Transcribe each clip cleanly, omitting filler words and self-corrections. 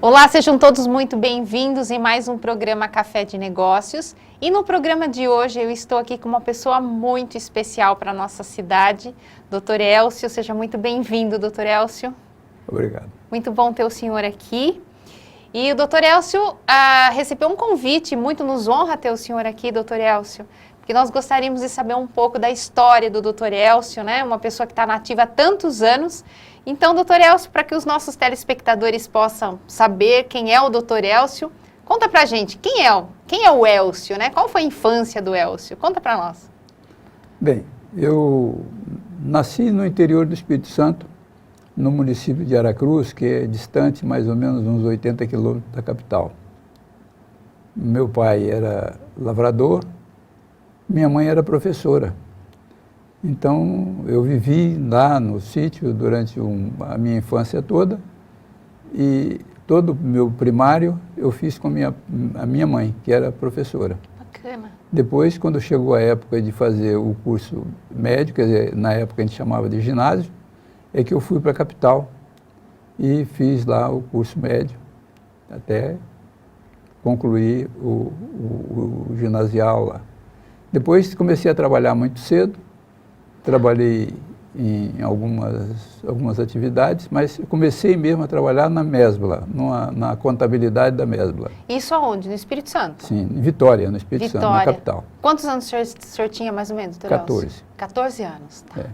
Olá, sejam todos muito bem-vindos em mais um programa Café de Negócios. E no programa de hoje eu estou aqui com uma pessoa muito especial para a nossa cidade, Dr. Elcio. Seja muito bem-vindo, Dr. Elcio. Obrigado. Muito bom ter o senhor aqui. E o Dr. Elcio recebeu um convite, muito nos honra ter o senhor aqui, Dr. Elcio, porque nós gostaríamos de saber um pouco da história do Dr. Elcio, né? Uma pessoa que está nativa há tantos anos. Então, Dr. Elcio, para que os nossos telespectadores possam saber quem é o Dr. Elcio, conta pra gente, quem é o Elcio, né? Qual foi a infância do Elcio? Conta para nós. Bem, eu nasci no interior do Espírito Santo, no município de Aracruz, que é distante mais ou menos uns 80 quilômetros da capital. Meu pai era lavrador, minha mãe era professora. Então, eu vivi lá no sítio durante a minha infância toda e todo o meu primário eu fiz com a minha mãe, que era professora. Bacana. Depois, quando chegou a época de fazer o curso médio, quer dizer, na época a gente chamava de ginásio, é que eu fui para a capital e fiz lá o curso médio até concluir o ginasial lá. Depois comecei a trabalhar muito cedo. Trabalhei em algumas atividades, mas comecei mesmo a trabalhar na Mesbla, na contabilidade da Mesbla. Isso aonde? No Espírito Santo? Sim, em Vitória, no Espírito Santo, na capital. Quantos anos o senhor tinha mais ou menos, Dr. 14. Elcio? 14 anos, tá. É.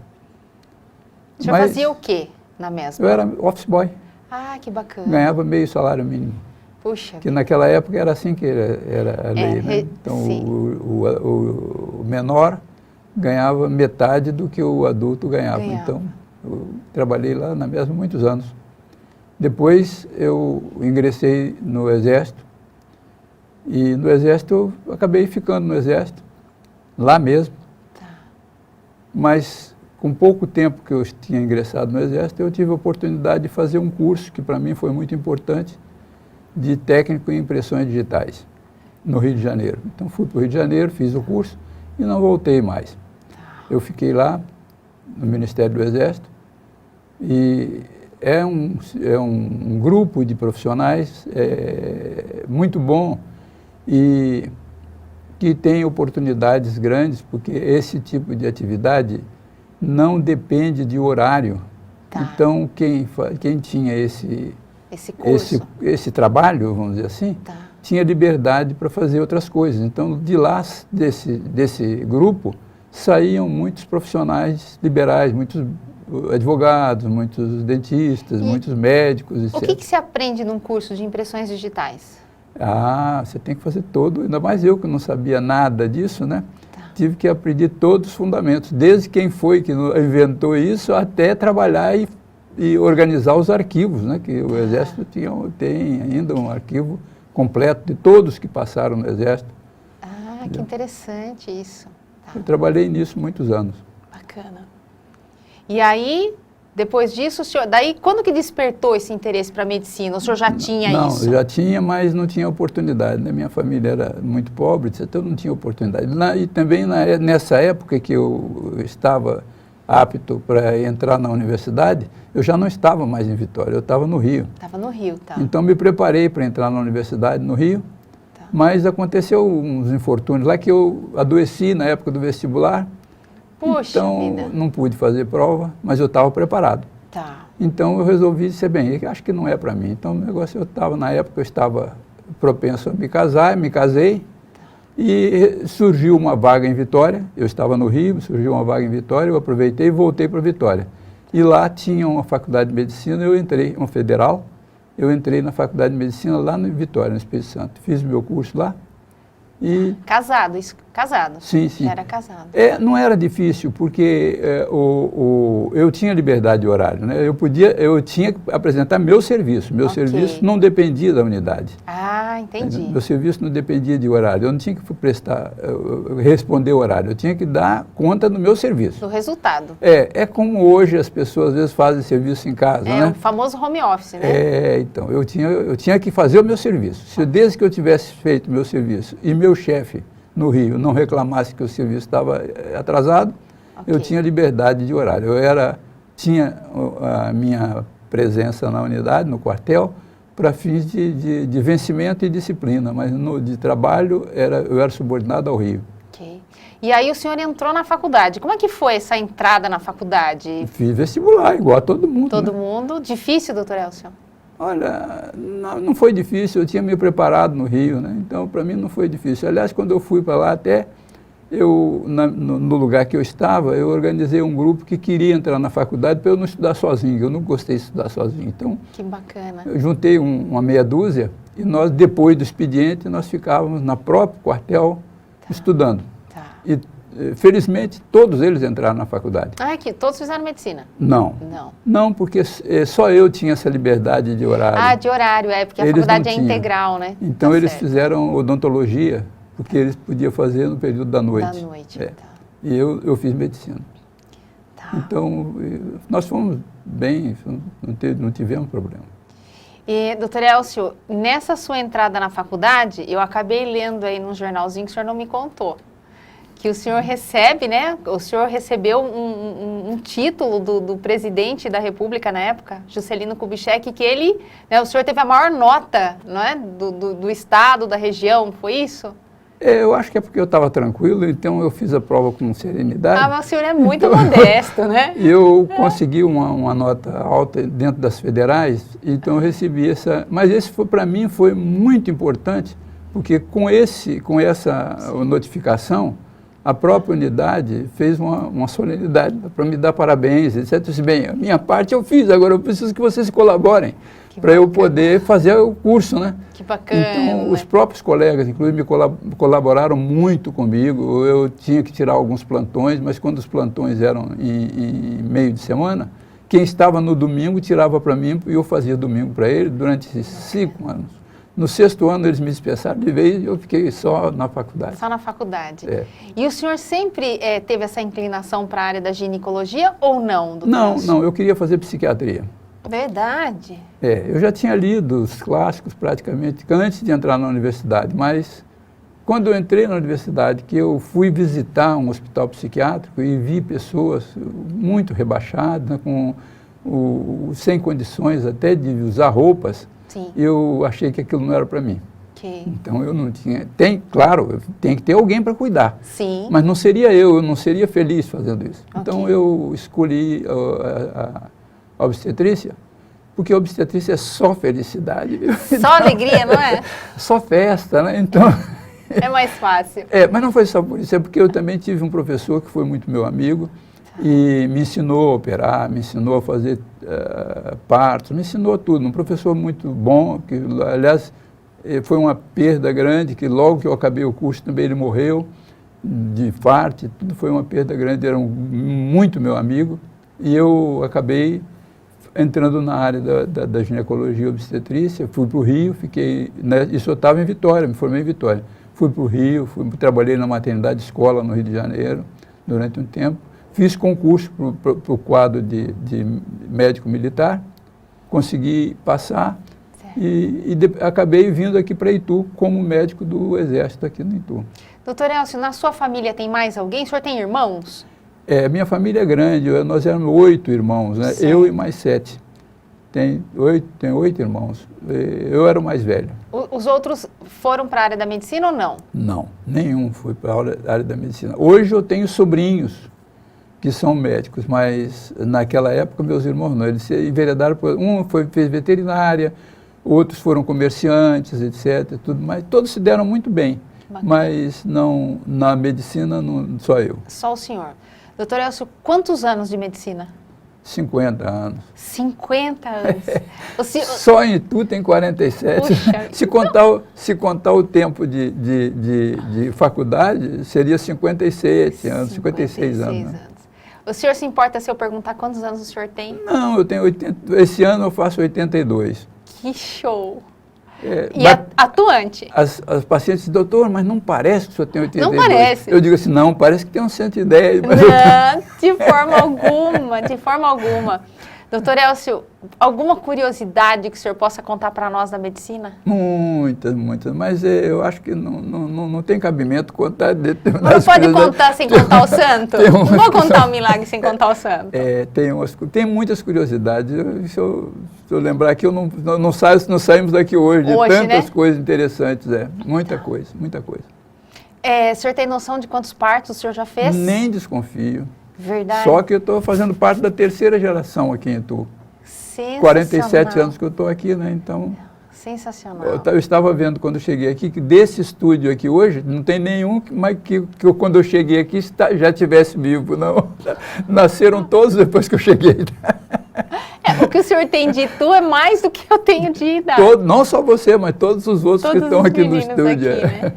O senhor fazia o quê na Mesbla? Eu era office boy. Ah, que bacana. Ganhava meio salário mínimo. Puxa. Que naquela época era assim que era a lei, né? Então, o menor ganhava metade do que o adulto ganhava. Então, eu trabalhei lá na Mesbla muitos anos. Depois, eu ingressei no Exército, e no Exército, eu acabei ficando no Exército, lá mesmo. Tá. Mas, com pouco tempo que eu tinha ingressado no Exército, eu tive a oportunidade de fazer um curso, que para mim foi muito importante, de técnico em impressões digitais, no Rio de Janeiro. Então, fui para o Rio de Janeiro, fiz o curso e não voltei mais. Eu fiquei lá, no Ministério do Exército, e é um grupo de profissionais muito bom e que tem oportunidades grandes, porque esse tipo de atividade não depende de horário. Tá. Então, quem tinha esse trabalho, vamos dizer assim, tá, tinha liberdade para fazer outras coisas. Então, de lá, desse grupo, saíam muitos profissionais liberais, muitos advogados, muitos dentistas, muitos médicos, etc. O que se aprende num curso de impressões digitais? Ah, você tem que fazer todo, ainda mais eu que não sabia nada disso, né? Tá. Tive que aprender todos os fundamentos, desde quem foi que inventou isso até trabalhar e organizar os arquivos, né? Que o Exército tem ainda um arquivo completo de todos que passaram no Exército. Ah, entendeu? Que interessante isso. Tá. Eu trabalhei nisso muitos anos. Bacana. E aí, depois disso, o senhor, daí quando que despertou esse interesse para a medicina? O senhor já tinha isso? Não, já tinha, mas não tinha oportunidade, né? Minha família era muito pobre, então eu não tinha oportunidade. E também nessa época que eu estava apto para entrar na universidade, eu já não estava mais em Vitória, eu estava no Rio. Estava no Rio, tá. Então me preparei para entrar na universidade no Rio, tá, mas aconteceu uns infortúnios lá que eu adoeci na época do vestibular. Puxa então vida. Não pude fazer prova, mas eu estava preparado. Tá. Então eu resolvi dizer, bem, acho que não é para mim. Então o negócio na época eu estava propenso a me casar, me casei. E surgiu uma vaga em Vitória, eu estava no Rio, surgiu uma vaga em Vitória, eu aproveitei e voltei para Vitória. E lá tinha uma faculdade de medicina, eu entrei, uma federal, eu entrei na faculdade de medicina lá em Vitória, no Espírito Santo. Fiz meu curso lá e... Casado? Sim, sim. Já era casado. Não era difícil, porque eu tinha liberdade de horário, né? Eu tinha que apresentar meu serviço. Meu serviço não dependia da unidade. Ah, entendi. Meu serviço não dependia de horário. Eu não tinha que responder o horário. Eu tinha que dar conta do meu serviço. Do resultado. É como hoje as pessoas às vezes fazem serviço em casa, né? O famoso home office, né? Então, eu tinha que fazer o meu serviço. Desde que eu tivesse feito o meu serviço e meu chefe no Rio não reclamasse que o serviço estava atrasado, eu tinha liberdade de horário. Tinha a minha presença na unidade, no quartel, para fins de vencimento e disciplina, mas de trabalho eu era subordinado ao Rio. Ok. E aí o senhor entrou na faculdade. Como é que foi essa entrada na faculdade? Fiz vestibular, igual a todo mundo. Todo né? mundo? Difícil, doutor Elcio? Olha, não foi difícil, eu tinha me preparado no Rio, né? Então para mim não foi difícil. Aliás, quando eu fui para lá, até no lugar que eu estava, eu organizei um grupo que queria entrar na faculdade para eu não estudar sozinho. Eu não gostei de estudar sozinho. Então, que bacana. Eu juntei uma meia dúzia e nós, depois do expediente, nós ficávamos na próprio quartel estudando. Tá. E, felizmente, todos eles entraram na faculdade. Ah, aqui, todos fizeram medicina? Não. Não, porque só eu tinha essa liberdade de horário. Ah, de horário, porque a faculdade é integral, né? Então, tá eles certo. fizeram odontologia, porque eles podiam fazer no período da noite. Da noite, tá. E eu fiz medicina. Tá. Então, nós fomos bem, não tivemos problema. E, doutor Elcio, nessa sua entrada na faculdade, eu acabei lendo aí num jornalzinho que o senhor não me contou, que o senhor recebe, né? O senhor recebeu um título do presidente da República na época, Juscelino Kubitschek, que ele, né, o senhor teve a maior nota, não é, do estado, da região, foi isso? Eu acho que é porque eu estava tranquilo, então eu fiz a prova com serenidade. Ah, mas o senhor é muito modesto, né? E eu consegui uma nota alta dentro das federais, então eu recebi essa... Mas esse, para mim, foi muito importante, porque com essa notificação, a própria unidade fez uma solenidade para me dar parabéns, etc. Eu disse, bem, a minha parte eu fiz, agora eu preciso que vocês colaborem para eu poder fazer o curso, né? Que bacana. Então, os próprios colegas, inclusive, me colaboraram muito comigo. Eu tinha que tirar alguns plantões, mas quando os plantões eram em meio de semana, quem estava no domingo tirava para mim e eu fazia domingo para ele durante 5 anos. No 6º ano eles me dispensaram de vez e eu fiquei só na faculdade. Só na faculdade. É. E o senhor sempre teve essa inclinação para a área da ginecologia ou não, doutor? Não, eu queria fazer psiquiatria. Verdade. Eu já tinha lido os clássicos praticamente antes de entrar na universidade, mas quando eu entrei na universidade, que eu fui visitar um hospital psiquiátrico e vi pessoas muito rebaixadas, né, sem condições até de usar roupas, Sim. Eu achei que aquilo não era para mim. Okay. Então eu não tinha... Claro, tem que ter alguém para cuidar. Sim. Mas não seria eu não seria feliz fazendo isso. Okay. Então eu escolhi a obstetrícia, porque a obstetrícia é só felicidade. Só alegria, não é? Só festa, né? Então... É mais fácil. Mas não foi só por isso, é porque eu também tive um professor que foi muito meu amigo e me ensinou a operar, me ensinou a fazer partos, me ensinou tudo. Um professor muito bom, que, aliás, foi uma perda grande, que logo que eu acabei o curso também ele morreu de infarto, tudo foi uma perda grande, era muito meu amigo, e eu acabei entrando na área da ginecologia e obstetrícia, fui para o Rio, fiquei, né, isso eu estava em Vitória, me formei em Vitória. Fui para o Rio, trabalhei na maternidade escola no Rio de Janeiro durante um tempo, fiz concurso para o quadro de médico militar, consegui passar e acabei vindo aqui para Itu como médico do Exército aqui no Itu. Doutor Elcio, na sua família tem mais alguém? O senhor tem irmãos? Minha família é grande, nós éramos 8 irmãos, né? Eu e mais 7. Tem 8 irmãos. Eu era o mais velho. Os outros foram para a área da medicina ou não? Não, nenhum foi para a área da medicina. Hoje eu tenho sobrinhos que são médicos, mas naquela época meus irmãos não. Eles se enveredaram, fez veterinária, outros foram comerciantes, etc. Tudo, mas todos se deram muito bem. Bacana. Mas não, na medicina não, só eu. Só o senhor. Doutor Elcio, quantos anos de medicina? 50 anos. 50 anos. Só em Itu tem 47. Se contar o tempo de faculdade, seria 57 anos, 56 anos. Né? O senhor se importa se eu perguntar quantos anos o senhor tem? Não, eu tenho 80. Esse ano eu faço 82. Que show! E atuante? As pacientes dizem, doutor, mas não parece que o senhor tem 82. Não parece. Eu digo assim, não, parece que tem uns 110. Mas não, de forma alguma, de forma alguma. Doutor Elcio, alguma curiosidade que o senhor possa contar para nós da medicina? Muitas, muitas, mas eu acho que não tem cabimento contar determinadas Mas não pode coisas. contar sem contar o santo? Não vou contar o milagre sem contar o santo. Tem muitas curiosidades. Se eu lembrar aqui, não saímos daqui hoje de tantas, né, coisas interessantes. Muita coisa, muita coisa. O senhor tem noção de quantos partos o senhor já fez? Nem desconfio. Verdade. Só que eu estou fazendo parte da terceira geração aqui em Itu. 47 anos que eu estou aqui, né? Então... Sensacional. Eu estava vendo quando eu cheguei aqui, que desse estúdio aqui hoje, não tem nenhum que eu, quando eu cheguei aqui, já tivesse vivo, não. Nasceram todos depois que eu cheguei. O que o senhor tem de Itu é mais do que eu tenho de idade. Não só você, mas todos os outros que estão aqui no estúdio. Aqui, né?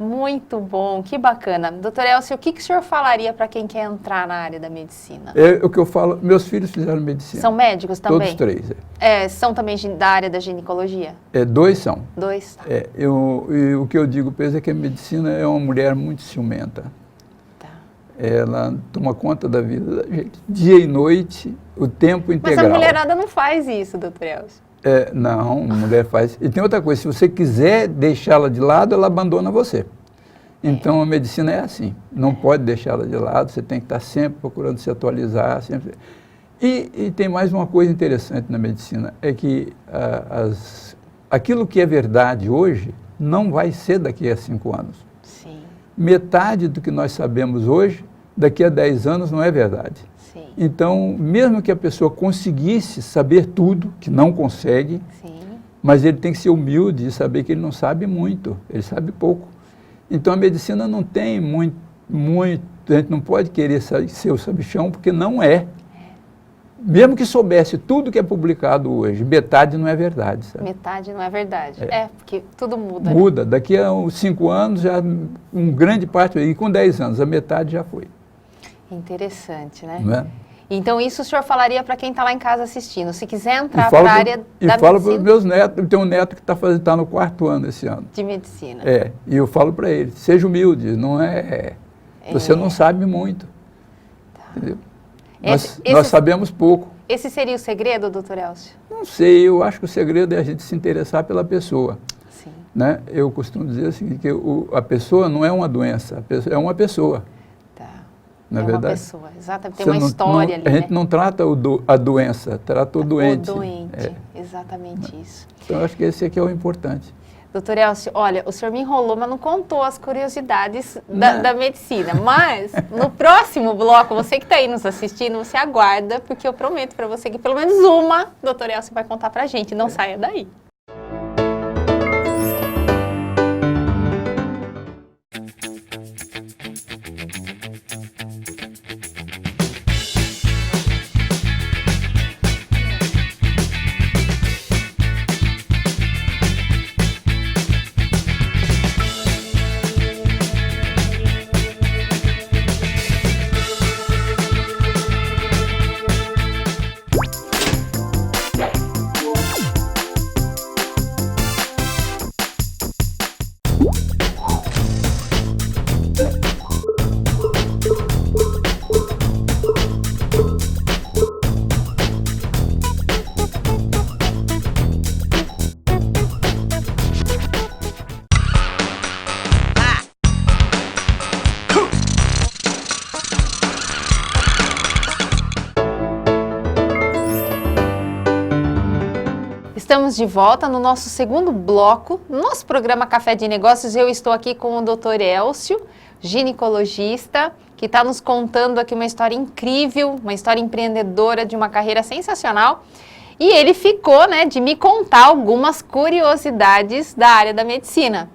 Muito bom, que bacana. Doutor Elcio, o que o senhor falaria para quem quer entrar na área da medicina? O que eu falo, meus filhos fizeram medicina. São médicos também? Todos três. São também da área da ginecologia? Dois são. Dois, tá. E o que eu digo para eles é que a medicina é uma mulher muito ciumenta. Tá. Ela toma conta da vida da gente, dia e noite, o tempo integral. Mas a mulherada não faz isso, doutor Elcio. Não, a mulher faz. E tem outra coisa, se você quiser deixá-la de lado, ela abandona você. Então, a medicina é assim, não pode deixá-la de lado, você tem que estar sempre procurando se atualizar. Sempre. E tem mais uma coisa interessante na medicina, é que aquilo que é verdade hoje não vai ser daqui a 5 anos. Sim. Metade do que nós sabemos hoje, daqui a 10 anos não é verdade. Sim. Então, mesmo que a pessoa conseguisse saber tudo, que não consegue, sim, mas ele tem que ser humilde e saber que ele não sabe muito, ele sabe pouco. Então, a medicina não tem muito, a gente não pode querer ser o sabichão, porque não é. Mesmo que soubesse tudo que é publicado hoje, metade não é verdade. Sabe? Metade não é verdade. Porque tudo muda. Muda. Né? Daqui a uns 5 anos, já grande parte, e com 10 anos, a metade já foi. Interessante, né? Não é? Então, isso o senhor falaria para quem está lá em casa assistindo. Se quiser entrar para a área da medicina... E falo para os meus netos, eu tenho um neto que está no 4º ano esse ano. De medicina. E eu falo para ele, seja humilde, não é... Você não sabe muito. Tá. Entendeu? Nós sabemos pouco. Esse seria o segredo, doutor Elcio? Não sei, eu acho que o segredo é a gente se interessar pela pessoa. Sim. Né? Eu costumo dizer assim, que a pessoa não é uma doença, é uma pessoa. Na verdade, uma pessoa, exatamente. Tem uma história ali, A gente não trata a doença, trata o doente. O doente, exatamente isso. Então, eu acho que esse aqui é o importante. Doutor Elcio, olha, o senhor me enrolou, mas não contou as curiosidades da medicina. Mas, no próximo bloco, você que está aí nos assistindo, você aguarda, porque eu prometo para você que pelo menos uma, doutor Elcio vai contar para a gente. Não saia daí. Estamos de volta no nosso segundo bloco, no nosso programa Café de Negócios. Eu estou aqui com o Dr. Elcio, ginecologista, que está nos contando aqui uma história incrível, uma história empreendedora de uma carreira sensacional. E ele ficou, de me contar algumas curiosidades da área da medicina.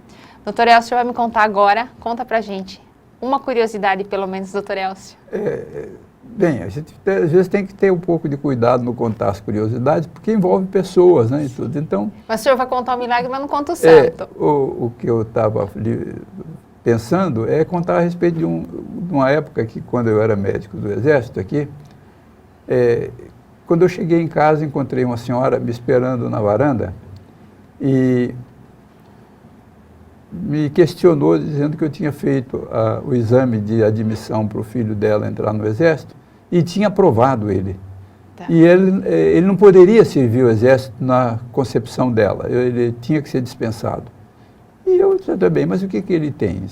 Dr. Elcio vai me contar agora, conta pra gente. Uma curiosidade, pelo menos, Dr. Elcio. Bem, a gente às vezes tem que ter um pouco de cuidado no contar as curiosidades, porque envolve pessoas, né, e tudo. Então, mas o senhor vai contar o milagre, mas não conta o santo. O que eu estava pensando é contar a respeito de uma época que, quando eu era médico do Exército aqui, quando eu cheguei em casa, encontrei uma senhora me esperando na varanda e me questionou dizendo que eu tinha feito o exame de admissão para o filho dela entrar no Exército e tinha aprovado ele. Tá. E ele não poderia servir o exército na concepção dela, ele tinha que ser dispensado. E eu disse, tá bem, mas o que ele tem?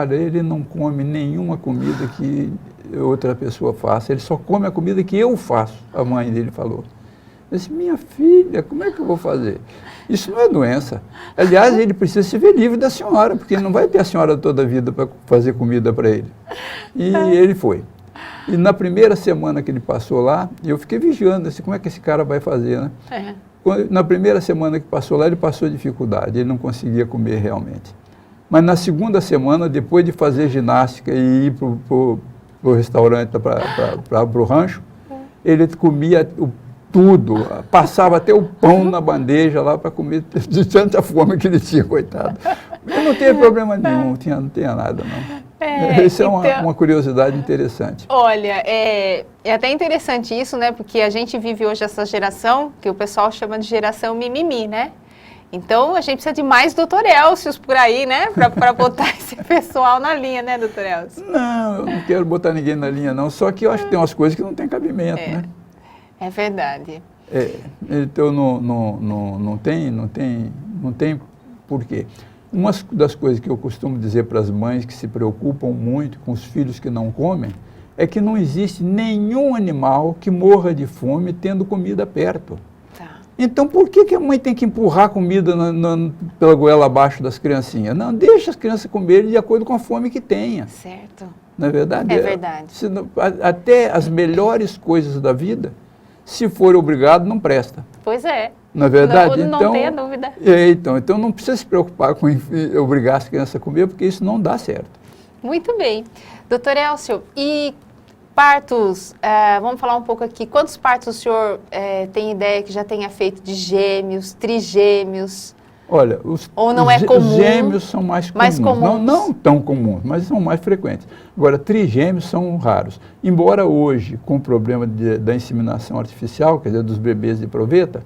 Ele não come nenhuma comida que outra pessoa faça, ele só come a comida que eu faço, a mãe dele falou. Eu disse, minha filha, como é que eu vou fazer? Isso não é doença. Aliás, ele precisa se ver livre da senhora, porque ele não vai ter a senhora toda a vida para fazer comida para ele. E ele foi. E na primeira semana que ele passou lá, eu fiquei vigiando, assim, como é que esse cara vai fazer, né? Na primeira semana que passou lá, ele passou dificuldade, ele não conseguia comer realmente. Mas na segunda semana, depois de fazer ginástica e ir para o restaurante, para o rancho, ele comia tudo, passava até o pão na bandeja lá para comer, de tanta fome que ele tinha, coitado. Ele não teve problema nenhum, não tinha nada, não. Isso é uma curiosidade interessante. Olha, é até interessante isso, né? Porque a gente vive hoje essa geração, que o pessoal chama de geração mimimi, né? Então, a gente precisa de mais doutor Elcios por aí, né? Para botar esse pessoal na linha, né, doutor Elcio? Não, eu não quero botar ninguém na linha, não. Só que eu acho que tem umas coisas que não tem cabimento, né? É verdade. Então, não tem por quê. Uma das coisas que eu costumo dizer para as mães que se preocupam muito com os filhos que não comem é que não existe nenhum animal que morra de fome tendo comida perto. Tá. Então, por que a mãe tem que empurrar comida pela goela abaixo das criancinhas? Não, deixa as crianças comerem de acordo com a fome que tenha. Certo. Não é verdade? É verdade. Até as melhores coisas da vida, se for obrigado, não presta. Pois é. Não é verdade? Não tenha dúvida. Então não precisa se preocupar com obrigar as crianças a comer, porque isso não dá certo. Muito bem. Doutor Elcio, e partos, vamos falar um pouco aqui, quantos partos o senhor tem ideia que já tenha feito de gêmeos, trigêmeos? Olha, ou não é comum? Os gêmeos são mais comuns. Não tão comuns, mas são mais frequentes. Agora, trigêmeos são raros. Embora hoje, com o problema da inseminação artificial, quer dizer, dos bebês de proveta,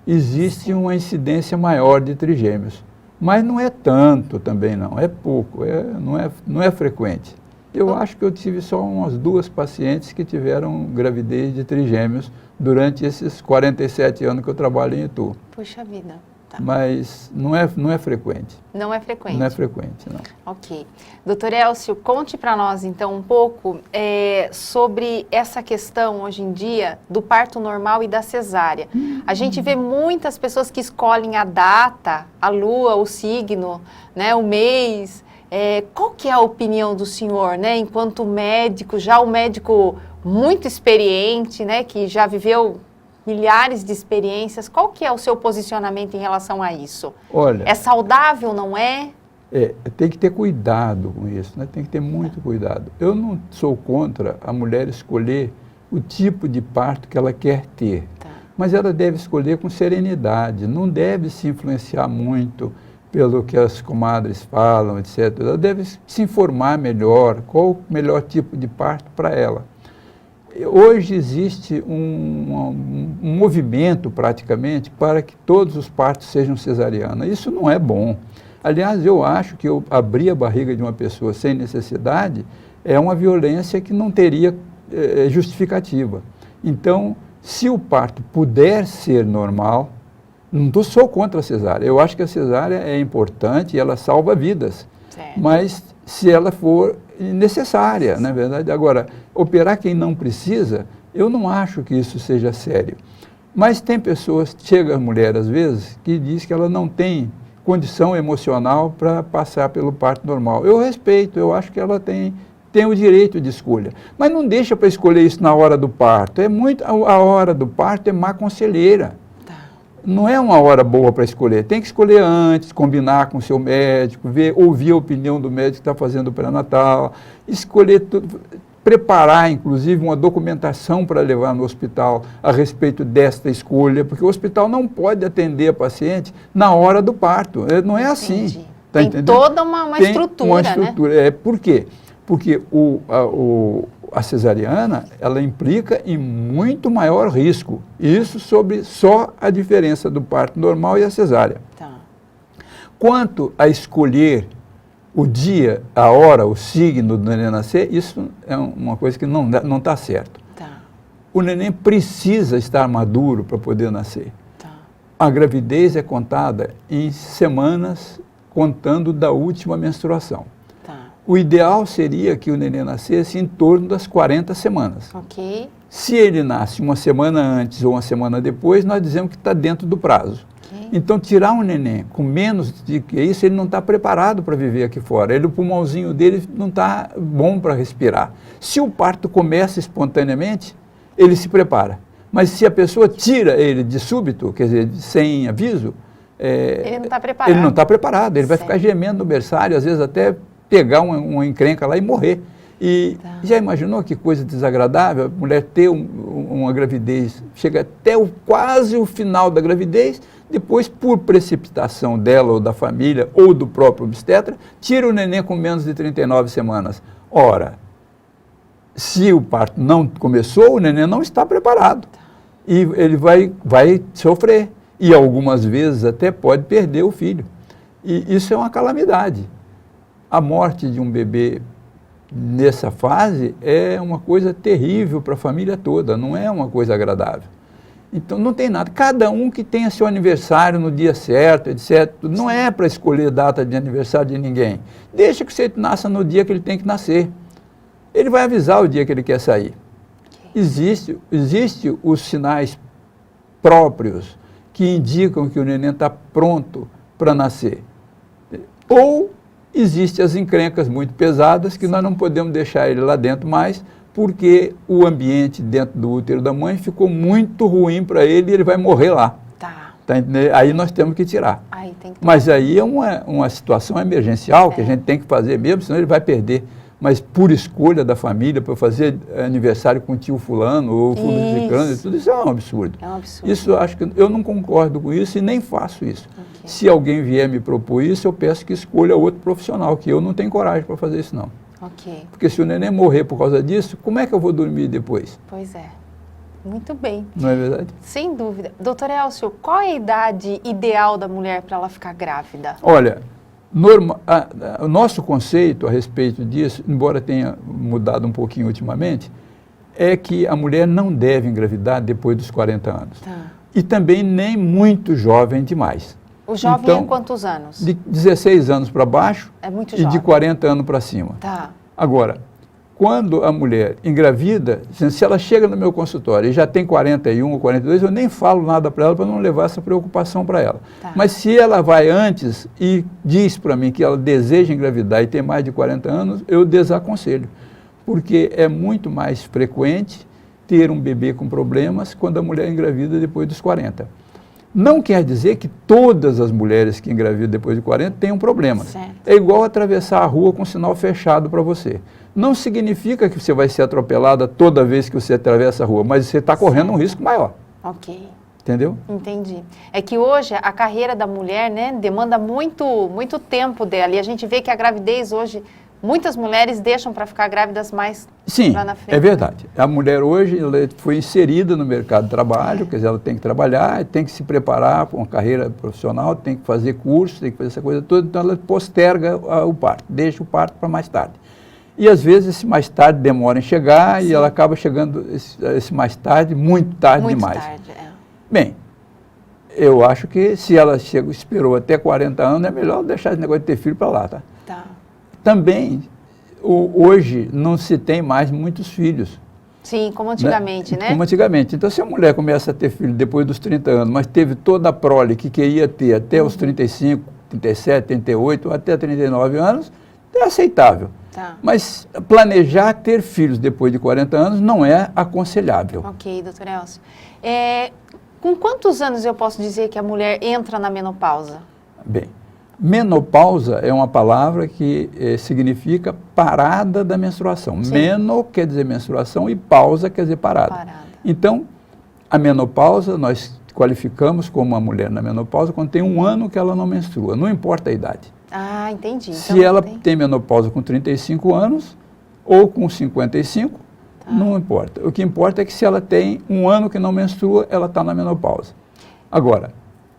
existe uma incidência maior de trigêmeos. Mas não é tanto também, não. É pouco, não é frequente. Eu acho que eu tive só umas 2 pacientes que tiveram gravidez de trigêmeos durante esses 47 anos que eu trabalho em Itu. Puxa vida. Tá. Mas não é frequente. Não é frequente? Não é frequente, não. Ok. Doutor Elcio, conte para nós, então, um pouco sobre essa questão, hoje em dia, do parto normal e da cesárea. A gente vê muitas pessoas que escolhem a data, a lua, o signo, né, o mês. Qual que é a opinião do senhor, né, enquanto médico, já um médico muito experiente, né, que já viveu milhares de experiências, qual que é o seu posicionamento em relação a isso? Olha, é saudável, não é? Tem que ter cuidado com isso, né? Tem que ter muito cuidado. Eu não sou contra a mulher escolher o tipo de parto que ela quer ter, mas ela deve escolher com serenidade, não deve se influenciar muito pelo que as comadres falam, etc. Ela deve se informar melhor, qual o melhor tipo de parto para ela. Hoje existe um movimento, praticamente, para que todos os partos sejam cesarianos. Isso não é bom. Aliás, eu acho que eu abrir a barriga de uma pessoa sem necessidade é uma violência que não teria justificativa. Então, se o parto puder ser normal, não estou só contra a cesárea. Eu acho que a cesárea é importante e ela salva vidas. Certo. Mas se ela for necessária, na verdade. Agora, operar quem não precisa, eu não acho que isso seja sério. Mas tem pessoas, chega a mulher às vezes, que diz que ela não tem condição emocional para passar pelo parto normal. Eu respeito, eu acho que ela tem o direito de escolha. Mas não deixa para escolher isso na hora do parto. A hora do parto é má conselheira. Não é uma hora boa para escolher, tem que escolher antes, combinar com o seu médico, ouvir a opinião do médico que está fazendo o pré-natal, escolher tudo, preparar inclusive uma documentação para levar no hospital a respeito desta escolha, porque o hospital não pode atender a paciente na hora do parto, não é assim. Tá tem entendendo? Toda uma estrutura, uma estrutura, né? Por quê? Porque a cesariana, ela implica em muito maior risco. Isso sobre só a diferença do parto normal e a cesárea. Tá. Quanto a escolher o dia, a hora, o signo do neném nascer, isso é uma coisa que não está certo. Tá. o neném precisa estar maduro para poder nascer. Tá. A gravidez é contada em semanas, contando da última menstruação. Tá. O ideal seria que o neném nascesse em torno das 40 semanas. Ok. Se ele nasce uma semana antes ou uma semana depois, nós dizemos que está dentro do prazo. Ok. Então, tirar um neném com menos de que isso, ele não está preparado para viver aqui fora. O pulmãozinho dele não está bom para respirar. Se o parto começa espontaneamente, ele se prepara. Mas se a pessoa tira ele de súbito, quer dizer, sem aviso, ele não está preparado. Ele não está preparado, ele vai Certo. ficar gemendo no berçário, às vezes até pegar uma encrenca lá e morrer. E Tá. já imaginou que coisa desagradável? A mulher ter uma gravidez, chega até quase o final da gravidez, depois, por precipitação dela ou da família ou do próprio obstetra, tira o neném com menos de 39 semanas. Ora, se o parto não começou, o neném não está preparado. E ele vai sofrer. E algumas vezes até pode perder o filho. E isso é uma calamidade. A morte de um bebê nessa fase é uma coisa terrível para a família toda, não é uma coisa agradável. Então não tem nada. Cada um que tenha seu aniversário no dia certo, etc. Não é para escolher data de aniversário de ninguém. Deixa que você nasça no dia que ele tem que nascer. Ele vai avisar o dia que ele quer sair. Existe os sinais próprios que indicam que o neném está pronto para nascer. Ou existem as encrencas muito pesadas que nós não podemos deixar ele lá dentro mais, porque o ambiente dentro do útero da mãe ficou muito ruim para ele e ele vai morrer lá. Tá entendendo? Aí nós temos que tirar. Aí tem que... Mas aí é uma situação emergencial que a gente tem que fazer mesmo, senão ele vai perder. Mas por escolha da família, para fazer aniversário com o tio fulano ou fulano ciclano, tudo isso é um absurdo. É um absurdo. Isso eu acho que eu não concordo com isso e nem faço isso. Okay. Se alguém vier me propor isso, eu peço que escolha outro profissional, que eu não tenho coragem para fazer isso não. Ok. Porque se o neném morrer por causa disso, como é que eu vou dormir depois? Pois é. Muito bem. Não é verdade? Sem dúvida. Doutor Elcio, qual é a idade ideal da mulher para ela ficar grávida? Olha, o nosso conceito a respeito disso, embora tenha mudado um pouquinho ultimamente, é que a mulher não deve engravidar depois dos 40 anos. Tá. E também nem muito jovem demais. O jovem então, é quantos anos? De 16 anos para baixo É muito e jovem. de 40 anos para cima. Tá. Agora, quando a mulher engravida, se ela chega no meu consultório e já tem 41 ou 42, eu nem falo nada para ela para não levar essa preocupação para ela. Tá. Mas se ela vai antes e diz para mim que ela deseja engravidar e tem mais de 40 anos, eu desaconselho. Porque é muito mais frequente ter um bebê com problemas quando a mulher engravida depois dos 40. Não quer dizer que todas as mulheres que engravidam depois de 40 tenham problemas. Certo. É igual atravessar a rua com sinal fechado para você. Não significa que você vai ser atropelada toda vez que você atravessa a rua, mas você está correndo um risco maior. Ok. Entendeu? Entendi. É que hoje a carreira da mulher, né, demanda muito tempo dela. E a gente vê que a gravidez hoje, muitas mulheres deixam para ficar grávidas mais Sim, lá na frente. é verdade. A mulher hoje ela foi inserida no mercado de trabalho, quer dizer, ela tem que trabalhar, tem que se preparar para uma carreira profissional, tem que fazer curso, tem que fazer essa coisa toda, então ela posterga o parto, deixa o parto para mais tarde. E às vezes esse mais tarde demora em chegar e ela acaba chegando esse mais tarde, muito tarde demais. Muito tarde, é. Bem, eu acho que se ela esperou até 40 anos, é melhor deixar esse negócio de ter filho para lá, tá? Tá. Também, hoje não se tem mais muitos filhos. Sim, como antigamente, né? Como antigamente. Então, se a mulher começa a ter filho depois dos 30 anos, mas teve toda a prole que queria ter até os 35, 37, 38, até 39 anos, é aceitável. Tá. Mas planejar ter filhos depois de 40 anos não é aconselhável. Ok, doutor Elcio. Com quantos anos eu posso dizer que a mulher entra na menopausa? Bem, menopausa é uma palavra que significa parada da menstruação. Sim. Meno quer dizer menstruação e pausa quer dizer parada. Então, a menopausa nós qualificamos como uma mulher na menopausa quando tem 1 ano que ela não menstrua, não importa a idade. Ah, entendi. Se então, ela tem menopausa com 35 anos ou com 55, não importa. O que importa é que se ela tem 1 ano que não menstrua, ela está na menopausa. Agora,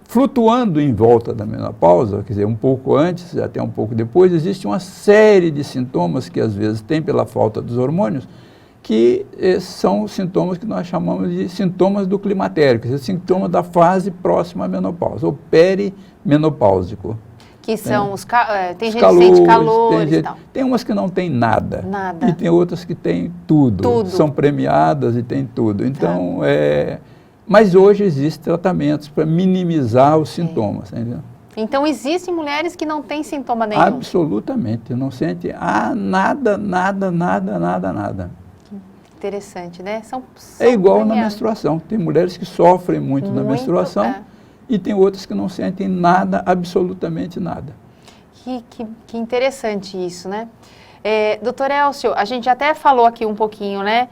flutuando em volta da menopausa, quer dizer, um pouco antes, até um pouco depois, existe uma série de sintomas que às vezes tem pela falta dos hormônios, que são sintomas que nós chamamos de sintomas do climatério, que são sintomas da fase próxima à menopausa, ou perimenopáusico. Que são tem gente calores, que sente calor e tal. Tem umas que não tem nada. Nada. E tem outras que tem tudo. Tudo. São premiadas e tem tudo. Então, mas hoje existem tratamentos para minimizar os sintomas. Entendeu? Então, existem mulheres que não têm sintoma nenhum? Absolutamente. Não sente nada. Interessante, né? São é igual premiadas. na menstruação. Tem mulheres que sofrem muito na menstruação. E tem outras que não sentem nada, absolutamente nada. Que interessante isso, né? Doutor Elcio, a gente até falou aqui um pouquinho, né?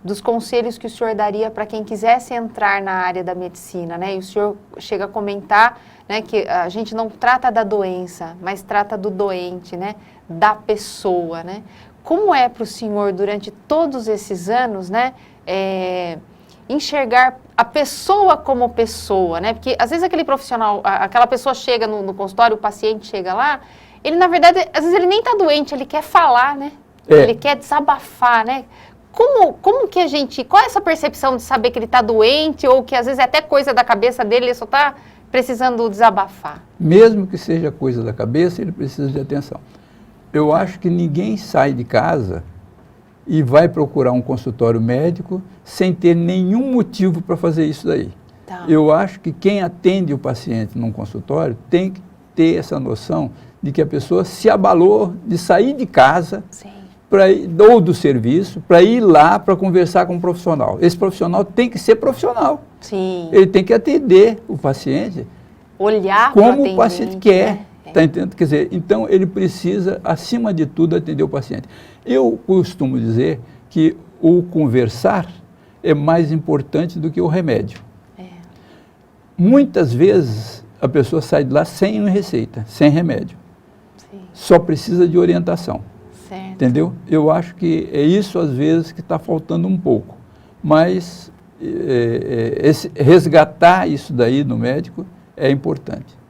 Dos conselhos que o senhor daria para quem quisesse entrar na área da medicina, né? E o senhor chega a comentar, né, que a gente não trata da doença, mas trata do doente, né? Da pessoa, né? Como é para o senhor, durante todos esses anos, né? Enxergar a pessoa como pessoa, né? Porque às vezes aquele profissional, aquela pessoa chega no consultório, o paciente chega lá, ele na verdade, às vezes ele nem está doente, ele quer falar, né? Ele quer desabafar, né? Como que a gente, qual é essa percepção de saber que ele está doente ou que às vezes é até coisa da cabeça dele, ele só está precisando desabafar? Mesmo que seja coisa da cabeça, ele precisa de atenção. Eu acho que ninguém sai de casa e vai procurar um consultório médico sem ter nenhum motivo para fazer isso daí. Tá. Eu acho que quem atende o paciente num consultório tem que ter essa noção de que a pessoa se abalou de sair de casa ou do serviço para ir lá para conversar com um profissional. Esse profissional tem que ser profissional. Sim. Ele tem que atender o paciente olhar como o paciente quer. Né? Tá entendendo? Quer dizer, então ele precisa, acima de tudo, atender o paciente. Eu costumo dizer que o conversar é mais importante do que o remédio. Muitas vezes a pessoa sai de lá sem receita, sem remédio. Sim. Só precisa de orientação. Certo. Entendeu? Eu acho que é isso, às vezes, que está faltando um pouco. Mas resgatar isso daí no médico é importante.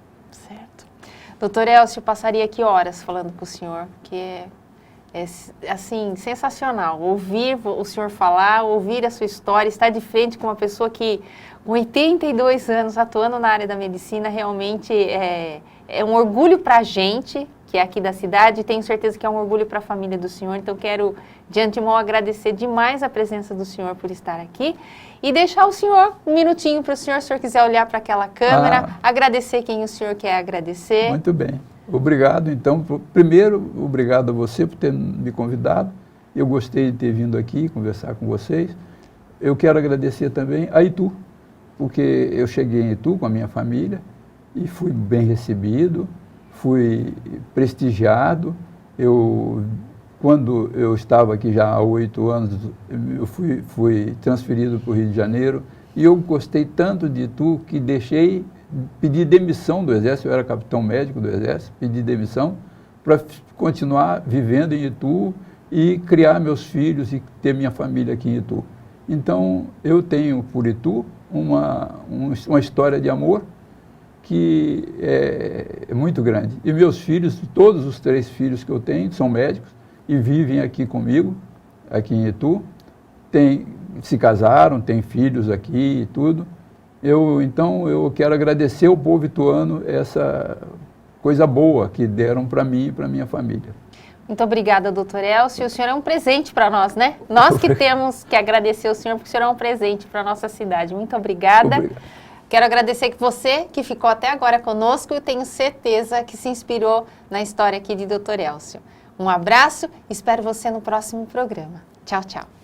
Doutor Elcio, eu passaria aqui horas falando com o senhor, que é assim, sensacional. Ouvir o senhor falar, ouvir a sua história, estar de frente com uma pessoa que, com 82 anos, atuando na área da medicina, realmente é um orgulho para a gente, que é aqui da cidade, e tenho certeza que é um orgulho para a família do senhor. Então, quero, de antemão, agradecer demais a presença do senhor por estar aqui e deixar o senhor um minutinho para o senhor, se o senhor quiser olhar para aquela câmera, agradecer quem o senhor quer agradecer. Muito bem. Obrigado, então. Primeiro, obrigado a você por ter me convidado. Eu gostei de ter vindo aqui conversar com vocês. Eu quero agradecer também a Itu, porque eu cheguei em Itu com a minha família e fui bem recebido, fui prestigiado. Quando eu estava aqui já há 8 anos, eu fui transferido para o Rio de Janeiro e eu gostei tanto de Itu que pedi demissão do Exército. Eu era capitão médico do Exército, pedi demissão para continuar vivendo em Itu e criar meus filhos e ter minha família aqui em Itu. Então, eu tenho por Itu uma história de amor que é muito grande. E meus filhos, todos os 3 filhos que eu tenho, são médicos e vivem aqui comigo, aqui em Itu. Se casaram, têm filhos aqui e tudo. Então, eu quero agradecer ao povo ituano essa coisa boa que deram para mim e para minha família. Muito obrigada, doutor Elcio. O senhor é um presente para nós, né? Nós que temos que agradecer ao senhor, porque o senhor é um presente para a nossa cidade. Muito obrigada. Obrigado. Quero agradecer que você que ficou até agora conosco, eu tenho certeza que se inspirou na história aqui de doutor Elcio. Um abraço, espero você no próximo programa. Tchau, tchau.